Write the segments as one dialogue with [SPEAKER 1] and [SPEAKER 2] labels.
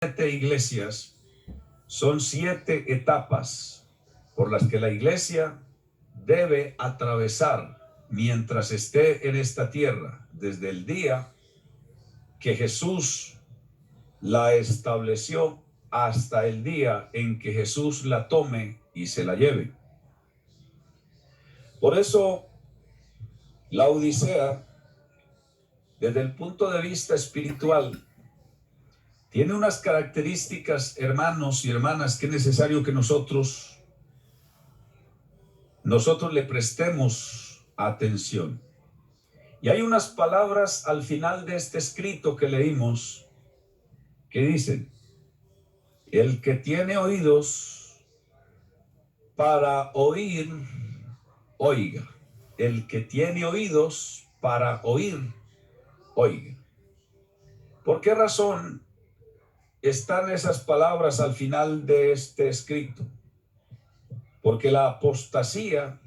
[SPEAKER 1] 7 iglesias son 7 etapas por las que la iglesia debe atravesar mientras esté en esta tierra, desde el día que Jesús la estableció hasta el día en que Jesús la tome y se la lleve. Por eso, la Odisea, desde el punto de vista espiritual, tiene unas características, hermanos y hermanas, que es necesario que nosotros le prestemos atención. Y hay unas palabras al final de este escrito que leímos que dicen: el que tiene oídos para oír, oiga. El que tiene oídos para oír, oiga. ¿Por qué razón están esas palabras al final de este escrito? Porque la apostasía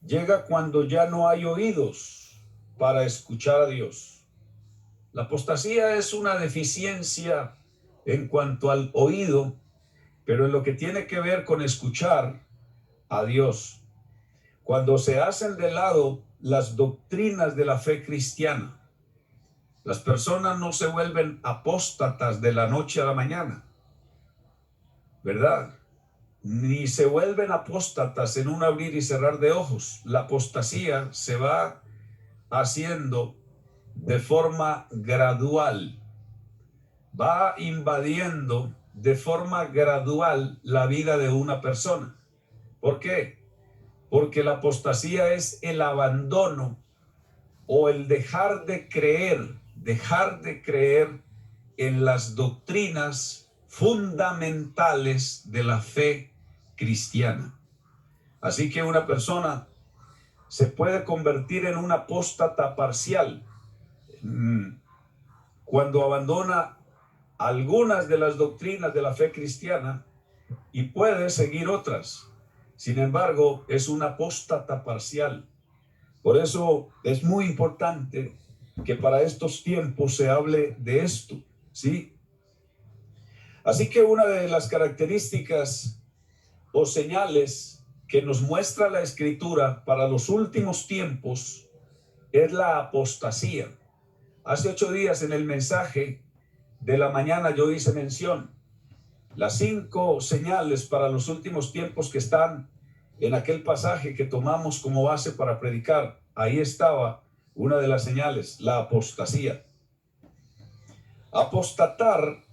[SPEAKER 1] llega cuando ya no hay oídos para escuchar a Dios. La apostasía es una deficiencia en cuanto al oído, pero en lo que tiene que ver con escuchar a Dios. Cuando se hacen de lado las doctrinas de la fe cristiana, las personas no se vuelven apóstatas de la noche a la mañana, ¿verdad? Ni se vuelven apóstatas en un abrir y cerrar de ojos. La apostasía se va haciendo de forma gradual, va invadiendo de forma gradual la vida de una persona. ¿Por qué? Porque la apostasía es el abandono o el dejar de creer en las doctrinas fundamentales de la fe cristiana. Así que una persona se puede convertir en un apóstata parcial cuando abandona algunas de las doctrinas de la fe cristiana y puede seguir otras. Sin embargo, es un apóstata parcial. Por eso es muy importante que para estos tiempos se hable de esto, ¿sí? Así que una de las características o señales que nos muestra la Escritura para los últimos tiempos es la apostasía. Hace 8 días en el mensaje de la mañana yo hice mención las 5 señales para los últimos tiempos que están en aquel pasaje que tomamos como base para predicar. Ahí estaba una de las señales, la apostasía. Apostatar,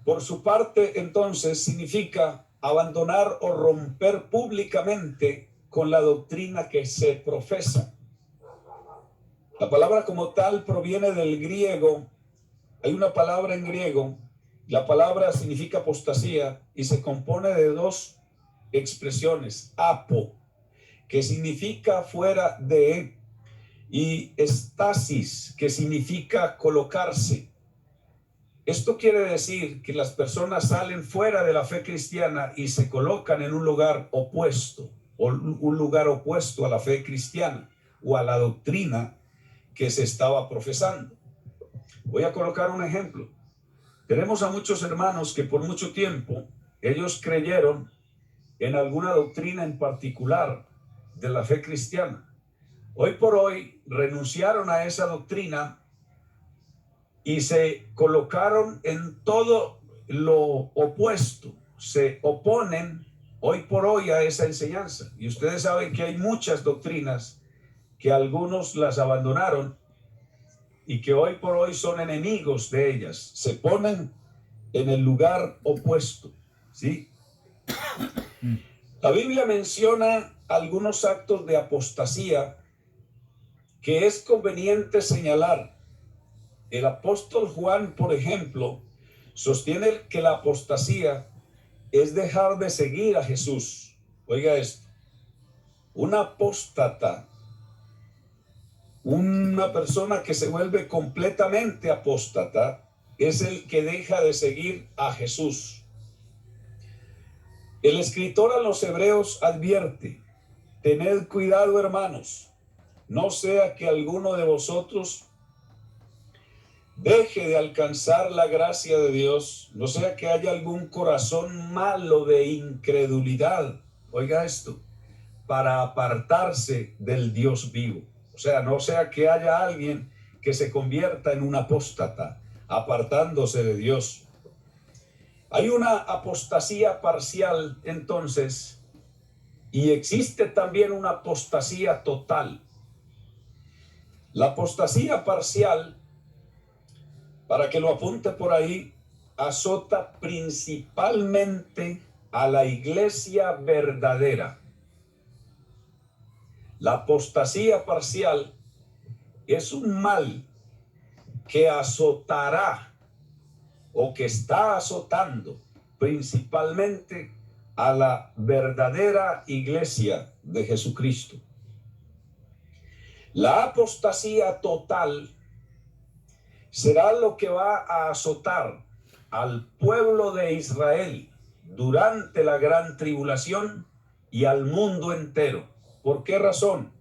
[SPEAKER 1] por su parte, entonces, significa abandonar o romper públicamente con la doctrina que se profesa. La palabra como tal proviene del griego. Hay una palabra en griego, la palabra significa apostasía y se compone de 2 expresiones: apo, que significa fuera de, y estasis, que significa colocarse. Esto quiere decir que las personas salen fuera de la fe cristiana y se colocan en un lugar opuesto, o un lugar opuesto a la fe cristiana o a la doctrina que se estaba profesando. Voy a colocar un ejemplo. Tenemos a muchos hermanos que por mucho tiempo ellos creyeron en alguna doctrina en particular de la fe cristiana. Hoy por hoy renunciaron a esa doctrina y se colocaron en todo lo opuesto. Se oponen hoy por hoy a esa enseñanza. Y ustedes saben que hay muchas doctrinas que algunos las abandonaron y que hoy por hoy son enemigos de ellas. Se ponen en el lugar opuesto, ¿sí? La Biblia menciona algunos actos de apostasía que es conveniente señalar. El apóstol Juan, por ejemplo, sostiene que la apostasía es dejar de seguir a Jesús. Oiga esto: un apóstata, una persona que se vuelve completamente apóstata, es el que deja de seguir a Jesús. El escritor a los Hebreos advierte: tened cuidado, hermanos, no sea que alguno de vosotros deje de alcanzar la gracia de Dios, no sea que haya algún corazón malo de incredulidad, oiga esto, para apartarse del Dios vivo. O sea, no sea que haya alguien que se convierta en un apóstata, apartándose de Dios. Hay una apostasía parcial, entonces, y existe también una apostasía total. La apostasía parcial, para que lo apunte por ahí, azota principalmente a la iglesia verdadera. La apostasía parcial es un mal que azotará o que está azotando principalmente a la verdadera iglesia de Jesucristo. La apostasía total será lo que va a azotar al pueblo de Israel durante la gran tribulación y al mundo entero. ¿Por qué razón?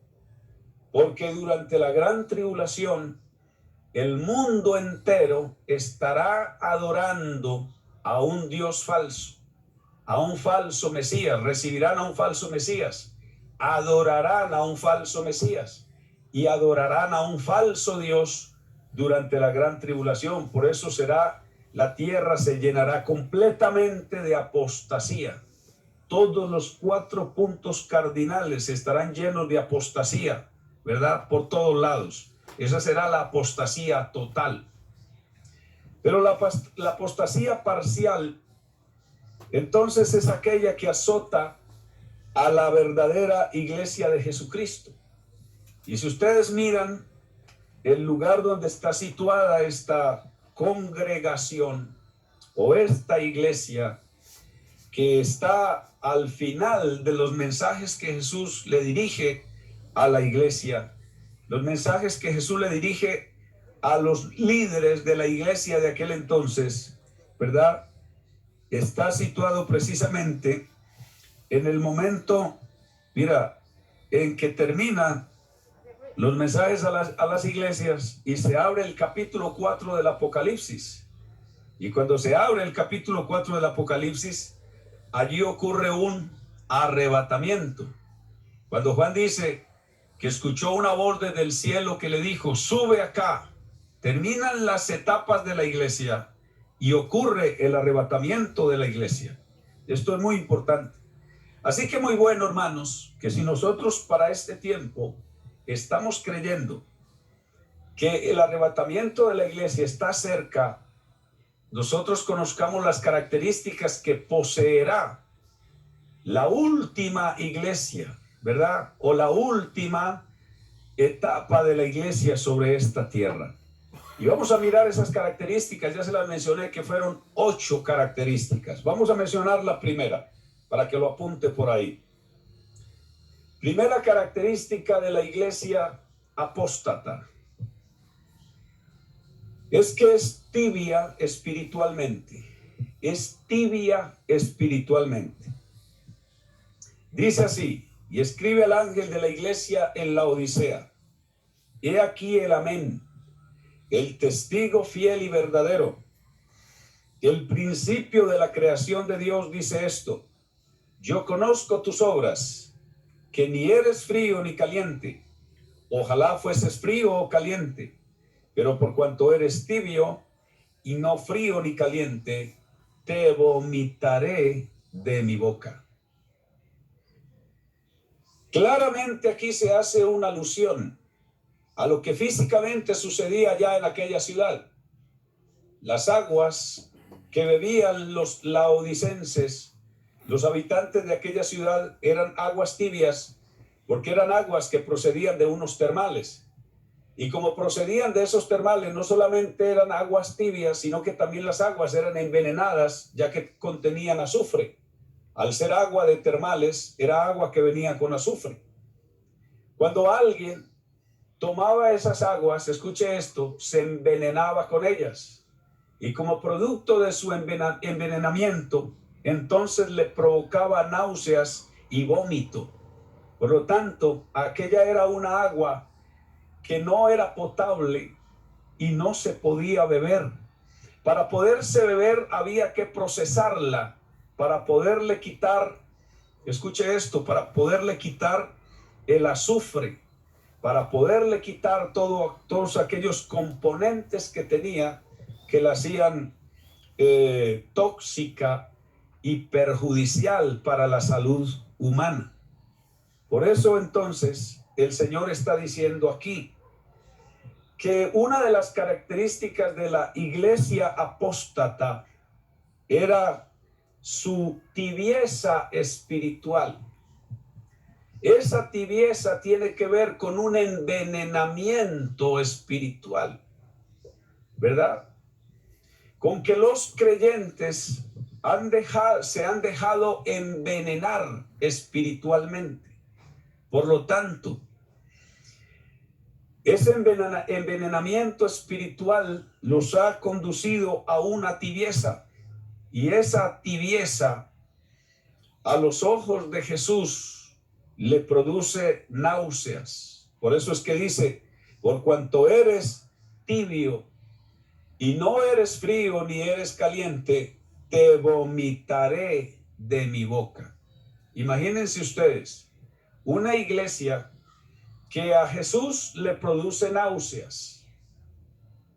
[SPEAKER 1] Porque durante la gran tribulación el mundo entero estará adorando a un Dios falso, a un falso Mesías, recibirán a un falso Mesías, adorarán a un falso Mesías y adorarán a un falso Dios durante la gran tribulación. Por eso la tierra se llenará completamente de apostasía. Todos los 4 puntos cardinales estarán llenos de apostasía, ¿verdad? Por todos lados. Esa será la apostasía total. Pero la apostasía parcial, entonces, es aquella que azota a la verdadera iglesia de Jesucristo. Y si ustedes miran el lugar donde está situada esta congregación o esta iglesia, que está al final de los mensajes que Jesús le dirige a la iglesia, los mensajes que Jesús le dirige a los líderes de la iglesia de aquel entonces, ¿verdad? Está situado precisamente en el momento, mira, en que termina los mensajes a las iglesias y se abre el capítulo 4 del Apocalipsis. Y cuando se abre el capítulo 4 del Apocalipsis, allí ocurre un arrebatamiento. Cuando Juan dice que escuchó una voz desde el cielo que le dijo, sube acá, terminan las etapas de la iglesia y ocurre el arrebatamiento de la iglesia. Esto es muy importante. Así que muy bueno, hermanos, que si nosotros para este tiempo estamos creyendo que el arrebatamiento de la iglesia está cerca, nosotros conozcamos las características que poseerá la última iglesia, ¿verdad? O la última etapa de la iglesia sobre esta tierra. Y vamos a mirar esas características, ya se las mencioné que fueron 8 características. Vamos a mencionar la primera, para que lo apunte por ahí. Primera característica de la iglesia apóstata es que es tibia espiritualmente. Es tibia espiritualmente. Dice así, y escribe al ángel de la iglesia en la Odisea: he aquí el amén, el testigo fiel y verdadero, el principio de la creación de Dios dice esto: yo conozco tus obras, que ni eres frío ni caliente. Ojalá fueses frío o caliente, pero por cuanto eres tibio y no frío ni caliente, te vomitaré de mi boca. Claramente aquí se hace una alusión a lo que físicamente sucedía ya en aquella ciudad. Las aguas que bebían los laodicenses, los habitantes de aquella ciudad, eran aguas tibias, porque eran aguas que procedían de unos termales. Y como procedían de esos termales, no solamente eran aguas tibias, sino que también las aguas eran envenenadas, ya que contenían azufre. Al ser agua de termales, era agua que venía con azufre. Cuando alguien tomaba esas aguas, escuche esto, se envenenaba con ellas. Y como producto de su envenenamiento, entonces le provocaba náuseas y vómito. Por lo tanto, aquella era una agua que no era potable y no se podía beber. Para poderse beber había que procesarla, para poderle quitar, escuche esto, para poderle quitar el azufre, para poderle quitar todos aquellos componentes que tenía que la hacían tóxica y perjudicial para la salud humana. Por eso entonces el Señor está diciendo aquí que una de las características de la iglesia apóstata era su tibieza espiritual. Esa tibieza tiene que ver con un envenenamiento espiritual, ¿verdad? Con que los creyentes se han dejado envenenar espiritualmente. Por lo tanto, ese envenenamiento espiritual los ha conducido a una tibieza, y esa tibieza a los ojos de Jesús le produce náuseas. Por eso es que dice, por cuanto eres tibio y no eres frío ni eres caliente, te vomitaré de mi boca. Imagínense ustedes, una iglesia que a Jesús le produce náuseas.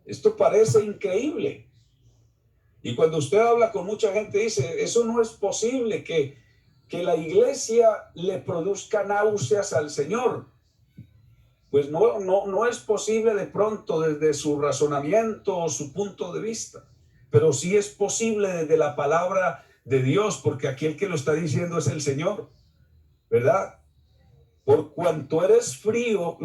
[SPEAKER 1] Esto parece increíble. Y cuando usted habla con mucha gente, dice, eso no es posible que la iglesia le produzca náuseas al Señor. Pues no es posible de pronto desde su razonamiento o su punto de vista, pero sí es posible desde la palabra de Dios, porque aquí el que lo está diciendo es el Señor, ¿verdad? Por cuanto eres tibio,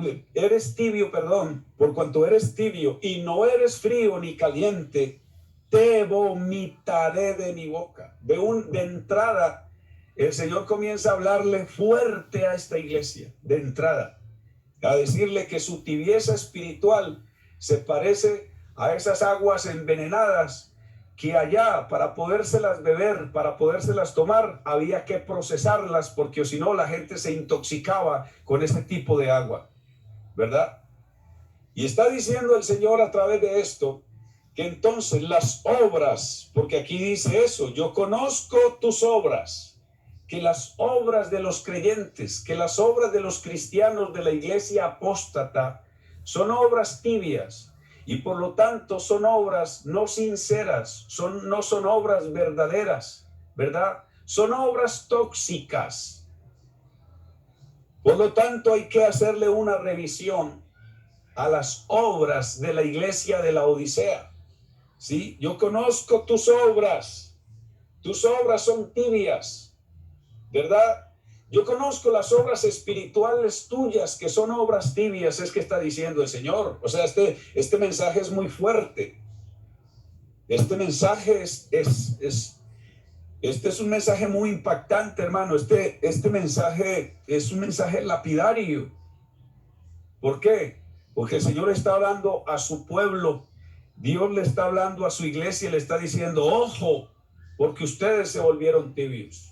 [SPEAKER 1] por cuanto eres tibio y no eres frío ni caliente, te vomitaré de mi boca. De entrada, el Señor comienza a hablarle fuerte a esta iglesia, de entrada, a decirle que su tibieza espiritual se parece a esas aguas envenenadas que allá, para podérselas beber, para podérselas tomar, había que procesarlas, porque si no la gente se intoxicaba con este tipo de agua, ¿verdad? Y está diciendo el Señor a través de esto que entonces las obras, porque aquí dice eso, yo conozco tus obras, que las obras de los creyentes, que las obras de los cristianos de la iglesia apóstata son obras tibias, y por lo tanto son obras no sinceras, no son obras verdaderas, ¿verdad? Son obras tóxicas. Por lo tanto hay que hacerle una revisión a las obras de la iglesia de la Odisea. ¿Sí? Yo conozco tus obras son tibias, ¿verdad? Yo conozco las obras espirituales tuyas, que son obras tibias, es que está diciendo el Señor. O sea, este mensaje es muy fuerte. Este mensaje este es un mensaje muy impactante, hermano. Este mensaje es un mensaje lapidario. ¿Por qué? Porque el Señor está hablando a su pueblo. Dios le está hablando a su iglesia y le está diciendo, ojo, porque ustedes se volvieron tibios.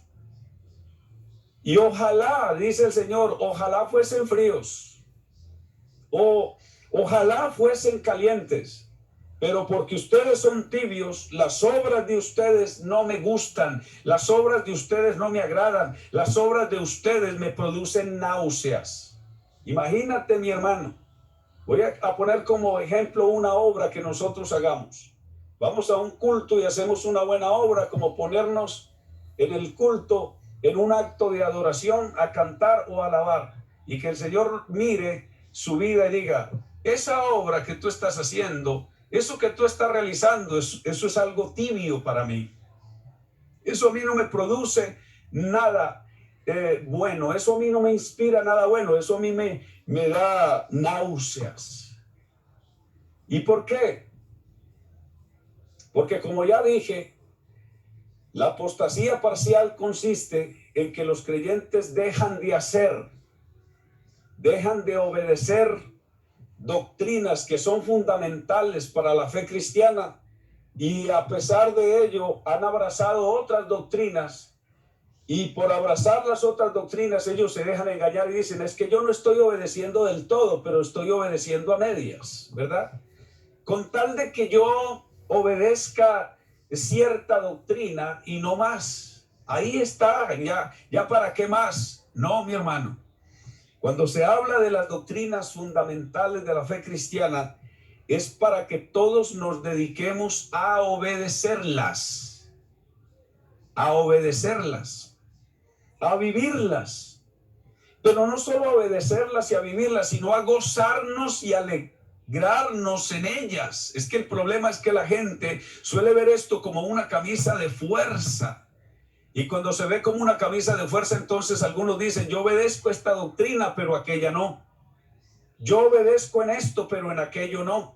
[SPEAKER 1] Y ojalá, dice el Señor, ojalá fuesen fríos, o ojalá fuesen calientes, pero porque ustedes son tibios, las obras de ustedes no me gustan, las obras de ustedes no me agradan, las obras de ustedes me producen náuseas. Imagínate, mi hermano, voy a poner como ejemplo una obra que nosotros hagamos. Vamos a un culto y hacemos una buena obra, como ponernos en el culto, en un acto de adoración, a cantar o a alabar, y que el Señor mire su vida y diga, esa obra que tú estás haciendo, eso que tú estás realizando, eso es algo tibio para mí. Eso a mí no me produce nada bueno, eso a mí no me inspira nada bueno, eso a mí me da náuseas. ¿Y por qué? Porque como ya dije, la apostasía parcial consiste en que los creyentes dejan de hacer, dejan de obedecer doctrinas que son fundamentales para la fe cristiana, y a pesar de ello han abrazado otras doctrinas, y por abrazar las otras doctrinas ellos se dejan engañar y dicen, es que yo no estoy obedeciendo del todo, pero estoy obedeciendo a medias, ¿verdad? con tal de que yo obedezca cierta doctrina y no más. Ahí está, ya para qué más. No, mi hermano. Cuando se habla de las doctrinas fundamentales de la fe cristiana, es para que todos nos dediquemos a obedecerlas, a vivirlas. Pero no solo a obedecerlas y a vivirlas, sino a gozarnos y alegrarnos en ellas. Es que el problema es que la gente suele ver esto como una camisa de fuerza. Y cuando se ve como una camisa de fuerza, entonces algunos dicen, yo obedezco esta doctrina, pero aquella no. Yo obedezco en esto, pero en aquello no.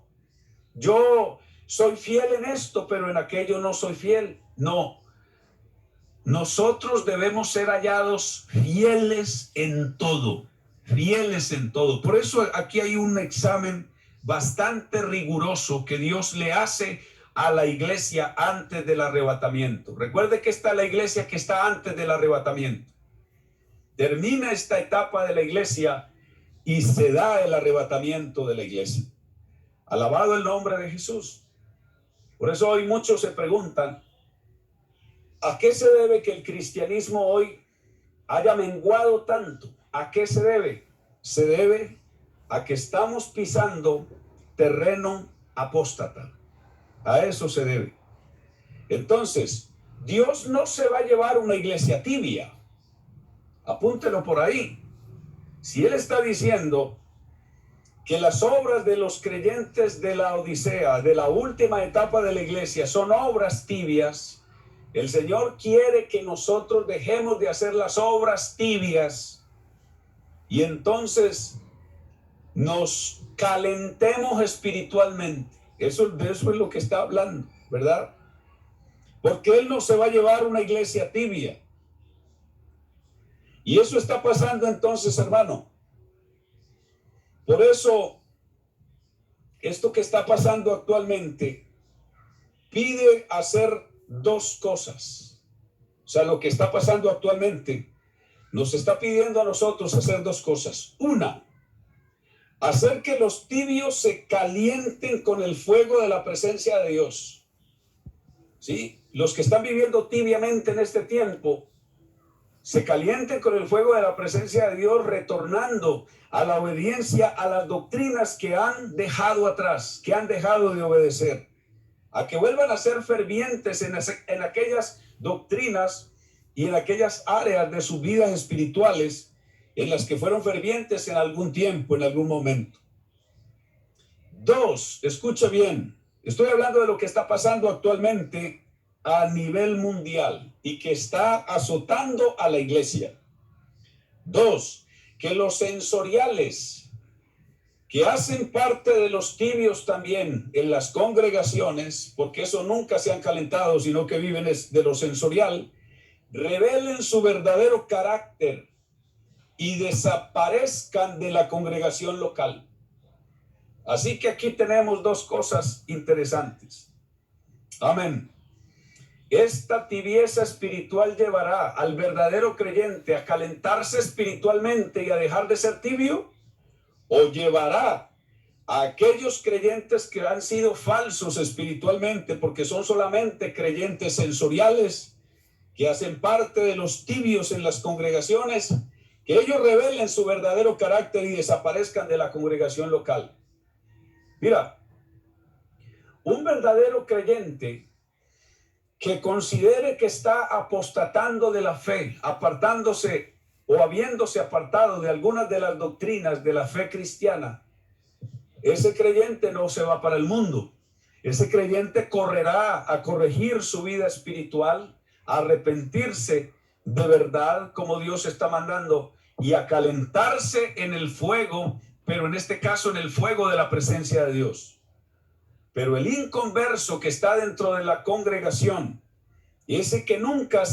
[SPEAKER 1] Yo soy fiel en esto, pero en aquello no soy fiel. No. Nosotros debemos ser hallados fieles en todo. Fieles en todo. Por eso aquí hay un examen bastante riguroso que Dios le hace a la iglesia antes del arrebatamiento. Recuerde que está la iglesia que está antes del arrebatamiento. Termina esta etapa de la iglesia y se da el arrebatamiento de la iglesia. Alabado el nombre de Jesús. Por eso hoy muchos se preguntan, ¿a qué se debe que el cristianismo hoy haya menguado tanto? ¿A qué se debe? Se debe a que estamos pisando terreno apóstata. A eso se debe. Entonces, Dios no se va a llevar una iglesia tibia. Apúntelo por ahí. Si Él está diciendo que las obras de los creyentes de la Odisea, de la última etapa de la iglesia, son obras tibias, el Señor quiere que nosotros dejemos de hacer las obras tibias y entonces nos calentemos espiritualmente. De eso es lo que está hablando, ¿verdad? Porque Él no se va a llevar una iglesia tibia. Y eso está pasando entonces, hermano. Por eso, esto que está pasando actualmente pide hacer dos cosas. O sea, lo que está pasando actualmente nos está pidiendo a nosotros hacer dos cosas. Una, hacer que los tibios se calienten con el fuego de la presencia de Dios. ¿Sí? Los que están viviendo tibiamente en este tiempo se calienten con el fuego de la presencia de Dios, retornando a la obediencia a las doctrinas que han dejado atrás, que han dejado de obedecer, a que vuelvan a ser fervientes en aquellas doctrinas y en aquellas áreas de sus vidas espirituales en las que fueron fervientes en algún tiempo, en algún momento. Dos, escucha bien, estoy hablando de lo que está pasando actualmente a nivel mundial y que está azotando a la iglesia. Dos, que los sensoriales, que hacen parte de los tibios también en las congregaciones, porque eso nunca se han calentado, sino que viven de lo sensorial, revelen su verdadero carácter y desaparezcan de la congregación local. Así que aquí tenemos dos cosas interesantes. Amén. Esta tibieza espiritual llevará al verdadero creyente a calentarse espiritualmente y a dejar de ser tibio, o llevará a aquellos creyentes que han sido falsos espiritualmente porque son solamente creyentes sensoriales, que hacen parte de los tibios en las congregaciones, que ellos revelen su verdadero carácter y desaparezcan de la congregación local. Mira, un verdadero creyente que considere que está apostatando de la fe, apartándose o habiéndose apartado de algunas de las doctrinas de la fe cristiana, ese creyente no se va para el mundo. Ese creyente correrá a corregir su vida espiritual, a arrepentirse de verdad como Dios está mandando y a calentarse en el fuego, pero en este caso en el fuego de la presencia de Dios. Pero el inconverso que está dentro de la congregación, ese que nunca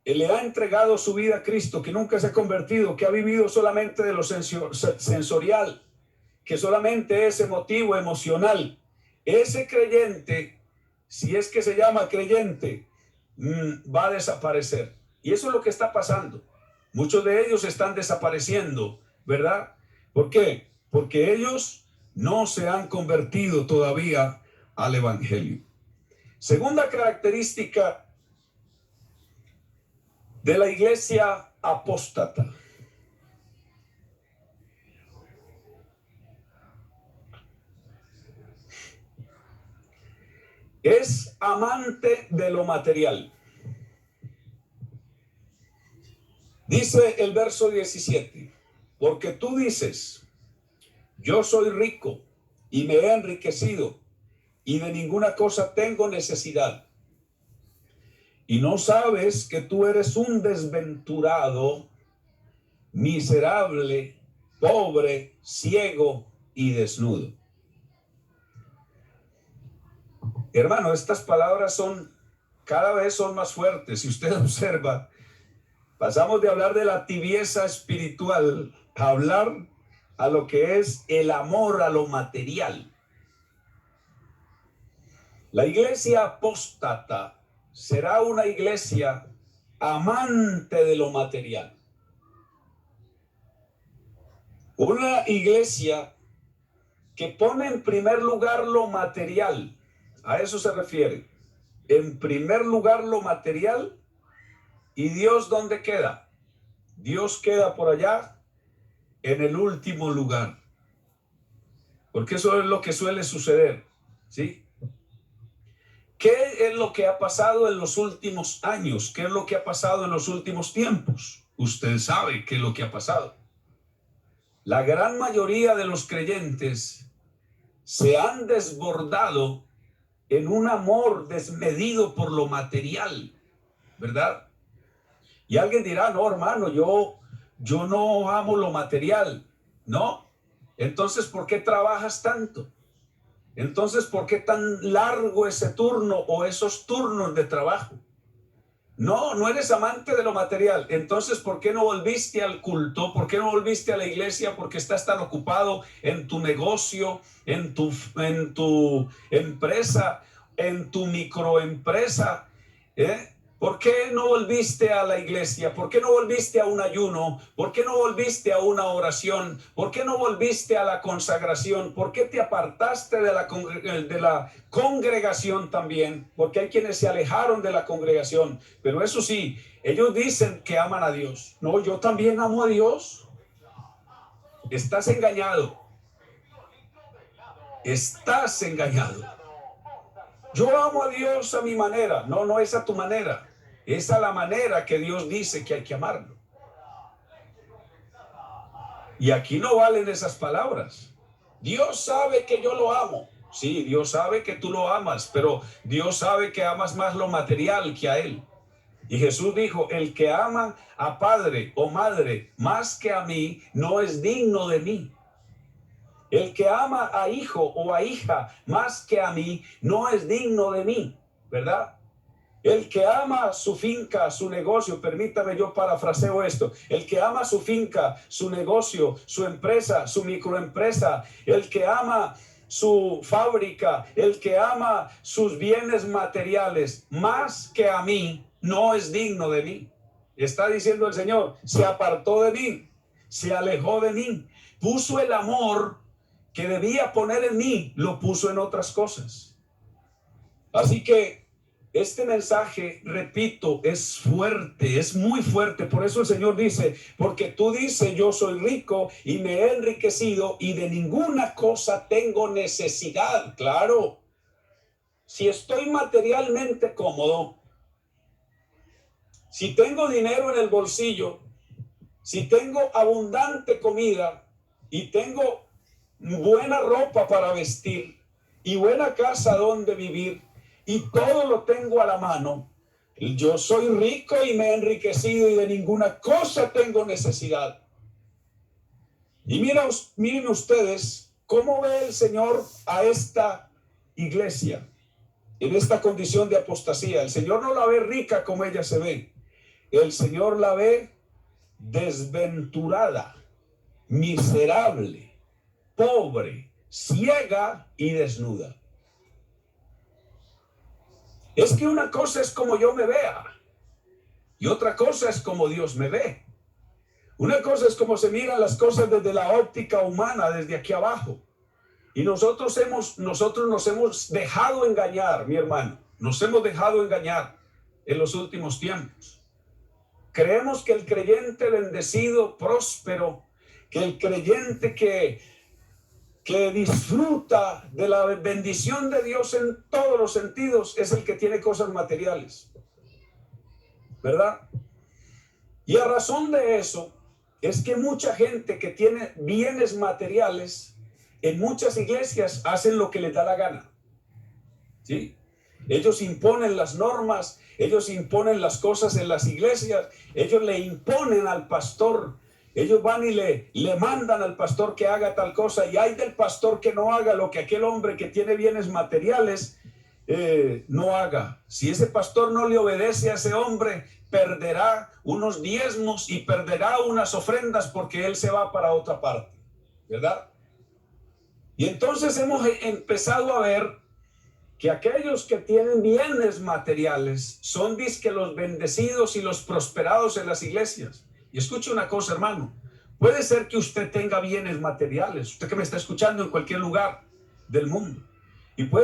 [SPEAKER 1] le ha entregado su vida a Cristo, que nunca se ha convertido, que ha vivido solamente de lo sensorial, que solamente es emotivo, emocional, ese creyente, si es que se llama creyente, va a desaparecer. Y eso es lo que está pasando. Muchos de ellos están desapareciendo, ¿verdad? ¿Por qué? Porque ellos no se han convertido todavía al evangelio. Segunda característica de la iglesia apóstata. Es amante de lo material. Dice el verso 17, porque tú dices, yo soy rico y me he enriquecido y de ninguna cosa tengo necesidad. Y no sabes que tú eres un desventurado, miserable, pobre, ciego y desnudo. Hermano, estas palabras cada vez son más fuertes. Si usted observa, pasamos de hablar de la tibieza espiritual a hablar a lo que es el amor a lo material. La iglesia apóstata será una iglesia amante de lo material. Una iglesia que pone en primer lugar lo material. A eso se refiere. En primer lugar lo material. ¿Y Dios dónde queda? Dios queda por allá en el último lugar. Porque eso es lo que suele suceder, ¿sí? ¿Qué es lo que ha pasado en los últimos años? ¿Qué es lo que ha pasado en los últimos tiempos? Usted sabe qué es lo que ha pasado. La gran mayoría de los creyentes se han desbordado en un amor desmedido por lo material, ¿verdad? Y alguien dirá, no, hermano, yo no amo lo material. No. Entonces, ¿por qué trabajas tanto? Entonces, ¿por qué tan largo ese turno o esos turnos de trabajo? No, no eres amante de lo material. Entonces, ¿por qué no volviste al culto? ¿Por qué no volviste a la iglesia? Porque estás tan ocupado en tu negocio, en tu empresa, en tu microempresa, ¿eh? ¿Por qué no volviste a la iglesia? ¿Por qué no volviste a un ayuno? ¿Por qué no volviste a una oración? ¿Por qué no volviste a la consagración? ¿Por qué te apartaste de la congregación también? Porque hay quienes se alejaron de la congregación. Pero eso sí, ellos dicen que aman a Dios. No, yo también amo a Dios. Estás engañado. Estás engañado. Yo amo a Dios a mi manera. No, no es a tu manera. Es a la manera que Dios dice que hay que amarlo. Y aquí no valen esas palabras. Dios sabe que yo lo amo. Sí, Dios sabe que tú lo amas, pero Dios sabe que amas más lo material que a Él. Y Jesús dijo, el que ama a padre o madre más que a mí, no es digno de mí. El que ama a hijo o a hija más que a mí, no es digno de mí, ¿verdad? El que ama su finca, su negocio, permítame yo parafraseo esto, el que ama su finca, su negocio, su empresa, su microempresa, el que ama su fábrica, el que ama sus bienes materiales, más que a mí, no es digno de mí. Está diciendo el Señor, se apartó de mí, se alejó de mí, puso el amor que debía poner en mí, lo puso en otras cosas. Así que este mensaje, repito, es fuerte, es muy fuerte. Por eso el Señor dice, porque tú dices, yo soy rico y me he enriquecido y de ninguna cosa tengo necesidad. Claro, si estoy materialmente cómodo, si tengo dinero en el bolsillo, si tengo abundante comida y tengo buena ropa para vestir y buena casa donde vivir, y todo lo tengo a la mano, yo soy rico y me he enriquecido y de ninguna cosa tengo necesidad. Y miren ustedes cómo ve el Señor a esta iglesia en esta condición de apostasía. El Señor no la ve rica como ella se ve. El Señor la ve desventurada, miserable, pobre, ciega y desnuda. Es que una cosa es como yo me vea y otra cosa es como Dios me ve. Una cosa es como se miran las cosas desde la óptica humana, desde aquí abajo. Y nosotros nos hemos dejado engañar, mi hermano. Nos hemos dejado engañar en los últimos tiempos. Creemos que el creyente bendecido, próspero, que el creyente que disfruta de la bendición de Dios en todos los sentidos es el que tiene cosas materiales, ¿verdad? Y a razón de eso es que mucha gente que tiene bienes materiales en muchas iglesias hacen lo que les da la gana, ¿sí? Ellos imponen las normas, ellos imponen las cosas en las iglesias, ellos le imponen al pastor, ellos van y le mandan al pastor que haga tal cosa, y hay del pastor que no haga lo que aquel hombre que tiene bienes materiales no haga. Si ese pastor no le obedece a ese hombre, perderá unos diezmos y perderá unas ofrendas porque él se va para otra parte, ¿verdad? Y entonces hemos empezado a ver que aquellos que tienen bienes materiales son dizque los bendecidos y los prosperados en las iglesias. Y escuche una cosa, hermano, puede ser que usted tenga bienes materiales, usted que me está escuchando en cualquier lugar del mundo, y puede